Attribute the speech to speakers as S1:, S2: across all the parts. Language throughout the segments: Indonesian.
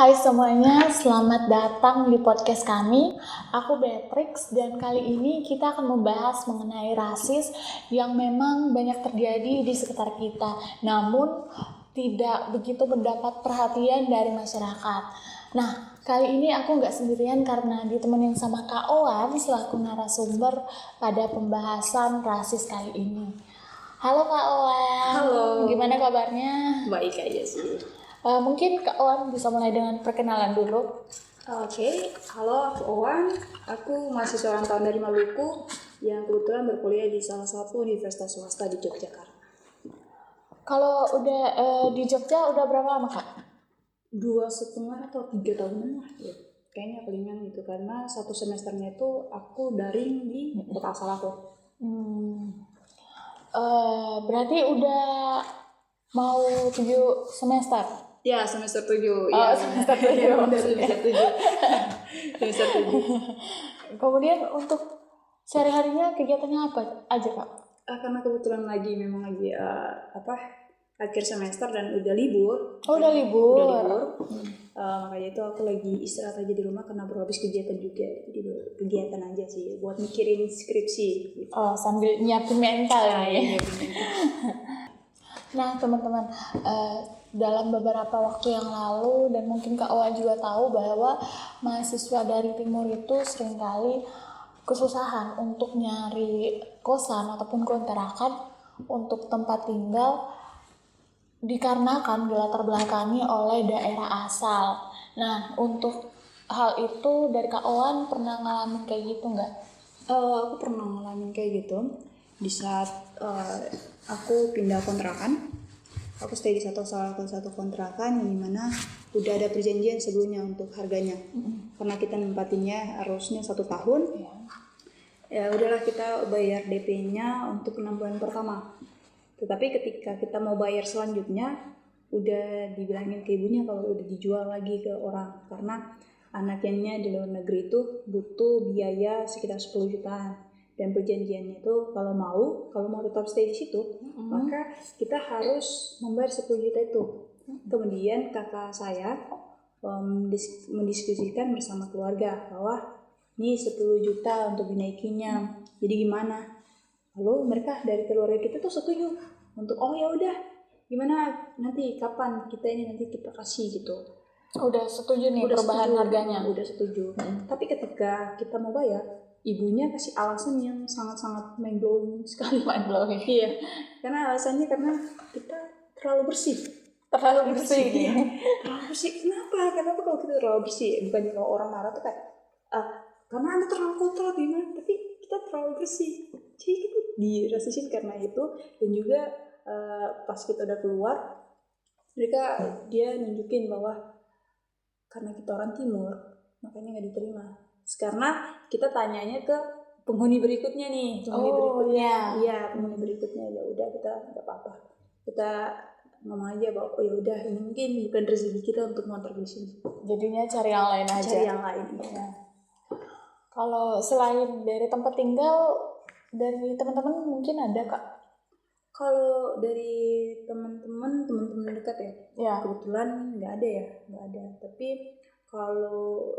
S1: Hai semuanya, selamat datang di podcast kami. Aku Beatrix dan kali ini kita akan membahas mengenai rasis yang memang banyak terjadi di sekitar kita, namun tidak begitu mendapat perhatian dari masyarakat. Nah, kali ini aku nggak sendirian karena ditemenin sama Kak Owan selaku narasumber pada pembahasan rasis kali ini. Halo Kak Owan.
S2: Halo.
S1: Gimana kabarnya?
S2: Baik aja sih.
S1: Mungkin Kak Owan bisa mulai dengan perkenalan dulu.
S2: Oke, halo aku Owan. Aku mahasiswa orang tahun dari Maluku yang kebetulan berkuliah di salah satu universitas swasta di Yogyakarta.
S1: Kalau udah di Jogja udah berapa lama Kak?
S2: 2,5 atau 3 tahunan lah ya. Kayaknya palingan gitu karena satu semesternya itu aku daring di kota asal aku.
S1: Berarti udah mau 7 semester?
S2: Ya, semester 7.
S1: Oh,
S2: Ya.
S1: semester 7.
S2: Semester 7. Semester 7.
S1: Kemudian untuk sehari-harinya kegiatannya apa aja Kak?
S2: Karena kebetulan memang lagi akhir semester dan udah libur.
S1: Oh, udah libur.
S2: Makanya itu aku lagi istirahat aja di rumah karena baru habis kegiatan juga. Jadi kegiatan aja sih buat mikirin skripsi gitu.
S1: Oh, sambil nyiapin mental ya.
S2: Nyiapin mental.
S1: Nah teman-teman, dalam beberapa waktu yang lalu dan mungkin Kak Owa juga tahu bahwa mahasiswa dari timur itu seringkali kesusahan untuk nyari kosan ataupun kontrakan untuk tempat tinggal dikarenakan dilatar belakangi oleh daerah asal. Nah untuk hal itu dari Kak Owan pernah ngalamin kayak gitu nggak?
S2: Aku pernah ngalamin kayak gitu di saat aku pindah kontrakan. Aku stay di salah satu kontrakan yang dimana udah ada perjanjian sebelumnya untuk harganya. Karena kita nempatinnya harusnya 1 tahun. Ya udahlah kita bayar DP-nya untuk 6 bulan pertama. Tetapi ketika kita mau bayar selanjutnya udah dibilangin ke ibunya kalau udah dijual lagi ke orang karena anaknya di luar negeri itu butuh biaya sekitar 10 jutaan. Dan perjanjiannya itu kalau mau tetap stay di situ, maka kita harus membayar 10 juta itu. Kemudian kakak saya mendiskusikan bersama keluarga bahwa ini 10 juta untuk dinaikinya. Jadi gimana? Lalu mereka dari keluarga kita tuh setuju untuk ya udah gimana nanti kapan kita kasih gitu.
S1: Udah setuju nih perubahan harganya?
S2: Udah setuju. Tapi ketika kita mau bayar, ibunya kasih alasan yang sangat-sangat mind-blowing sekali.
S1: Mind-blowing?
S2: Iya, karena alasannya karena kita terlalu bersih.
S1: Terlalu bersih?
S2: Terlalu bersih, kenapa kalau kita terlalu bersih? Bukannya kalau orang marah tuh kayak karena Anda terlalu kotor gimana, tapi kita terlalu bersih. Jadi kita dirasisin karena itu. Dan juga pas kita udah keluar, dia nunjukin bahwa karena kita orang timur, makanya nggak diterima. Karena kita tanyanya ke penghuni berikutnya nih, penghuni berikutnya ya udah kita nggak apa-apa, kita ngomong aja bahwa ya udah ini mungkin bukan rezeki kita untuk ngontrak di sini.
S1: Jadinya cari yang lain aja.
S2: Cari yang lain. Ya.
S1: Kalau selain dari tempat tinggal, dari teman-teman mungkin ada Kak?
S2: Kalau dari teman-teman dekat
S1: ya,
S2: kebetulan nggak ada. Tapi kalau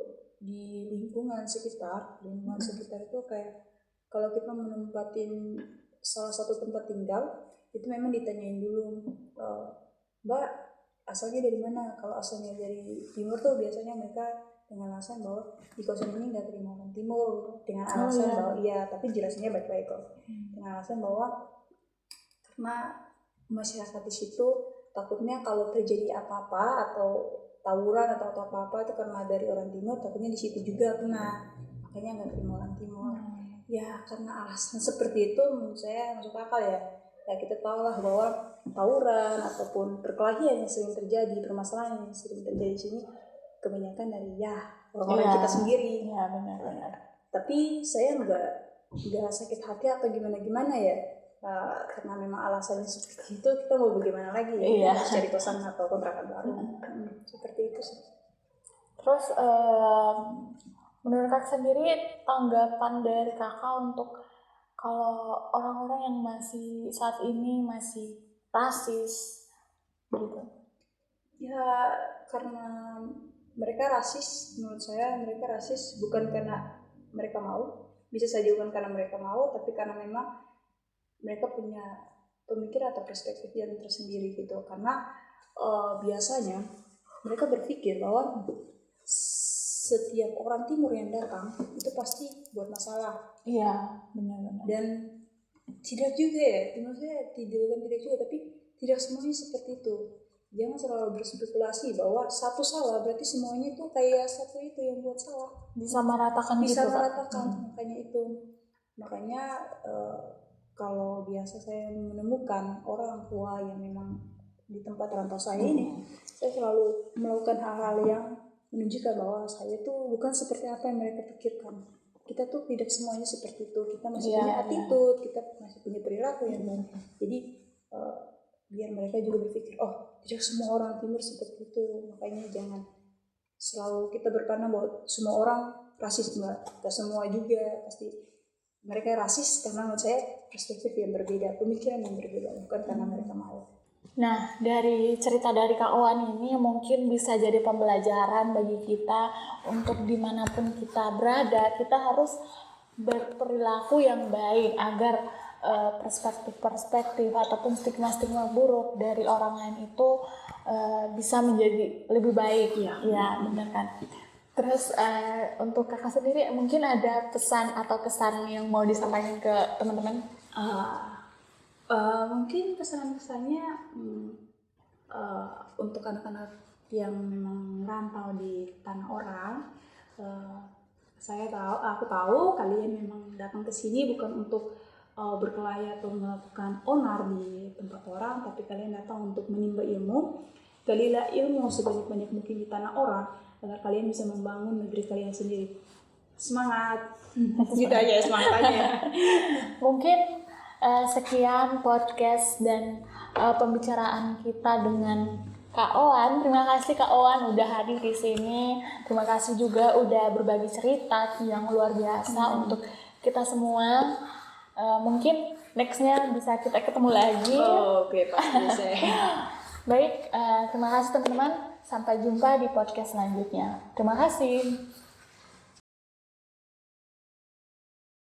S2: di lingkungan sekitar itu kayak kalau kita menempatin salah satu tempat tinggal itu memang ditanyain dulu, Mbak asalnya dari mana? Kalau asalnya dari timur tuh biasanya mereka dengan alasan bahwa di kosan ini nggak terima orang timur, dengan alasan bahwa iya, tapi jelasinnya baik-baik kok, dengan alasan bahwa karena masyarakat di situ takutnya kalau terjadi apa-apa atau tawuran atau apa-apa itu karena dari orang timur, takutnya di situ juga kena, makanya nggak terima orang timur. Ya karena alasan seperti itu menurut saya masuk akal ya. Ya kita tahu lah bahwa tawuran ataupun perkelahian yang sering terjadi, permasalahan yang sering terjadi di sini kebanyakan dari orang-orang kita sendiri.
S1: Ya benar.
S2: Tapi saya nggak sakit hati atau gimana ya. Karena memang alasannya seperti itu, kita mau bagaimana lagi ya, harus cari kosan atau kontrakan baru. Seperti itu sih.
S1: Terus menurut kakak sendiri tanggapan dari kakak untuk kalau orang-orang yang masih saat ini masih rasis gitu?
S2: Ya karena mereka rasis. Menurut saya mereka rasis bukan karena mereka mau, bisa saja bukan karena mereka mau, tapi karena memang mereka punya pemikiran atau perspektif yang tersendiri gitu. Karena biasanya mereka berpikir bahwa setiap orang timur yang datang itu pasti buat masalah.
S1: Iya, benar-benar.
S2: Dan tidak juga ya, menurut saya tidak juga, tapi tidak semuanya seperti itu. Jangan selalu berspekulasi bahwa satu salah berarti semuanya itu kayak satu itu yang buat salah.
S1: Disamaratakan
S2: Bisa
S1: gitu, Pak.
S2: meratakan, makanya itu. Makanya kalau biasa saya menemukan orang tua yang memang di tempat rantau saya ini, saya selalu melakukan hal-hal yang menunjukkan bahwa saya tuh bukan seperti apa yang mereka pikirkan. Kita tuh tidak semuanya seperti itu. Kita masih punya attitude, kita masih punya perilaku yang baik. Jadi biar mereka juga berpikir, oh tidak semua orang timur seperti itu. Makanya jangan selalu kita berpandang bahwa semua orang rasis, enggak semua juga pasti mereka rasis, karena menurut saya perspektif yang berbeda, pemikiran yang berbeda, bukan karena mereka mau.
S1: Nah, dari cerita dari Kak Owan ini mungkin bisa jadi pembelajaran bagi kita untuk dimanapun kita berada, kita harus berperilaku yang baik agar perspektif-perspektif ataupun stigma-stigma buruk dari orang lain itu bisa menjadi lebih baik. Ya, benar kan? Terus untuk kakak sendiri mungkin ada pesan atau kesan yang mau disampaikan ke teman-teman?
S2: Mungkin kesan-kesannya untuk anak-anak yang memang rantau di tanah orang, aku tahu kalian memang datang ke sini bukan untuk berkelahi atau melakukan onar di tempat orang, tapi kalian datang untuk menimba ilmu. Galilah ilmu sebanyak-banyak mungkin di tanah orang agar kalian bisa membangun negeri kalian sendiri. Semangat! Gitu aja semangatnya.
S1: Mungkin sekian podcast dan pembicaraan kita dengan Kak Owan. Terima kasih Kak Owan udah hadir di sini. Terima kasih juga udah berbagi cerita yang luar biasa untuk kita semua. Mungkin nextnya bisa kita ketemu lagi.
S2: Oke, pasti bisa.
S1: Baik, terima kasih teman-teman. Sampai jumpa di podcast selanjutnya. Terima kasih.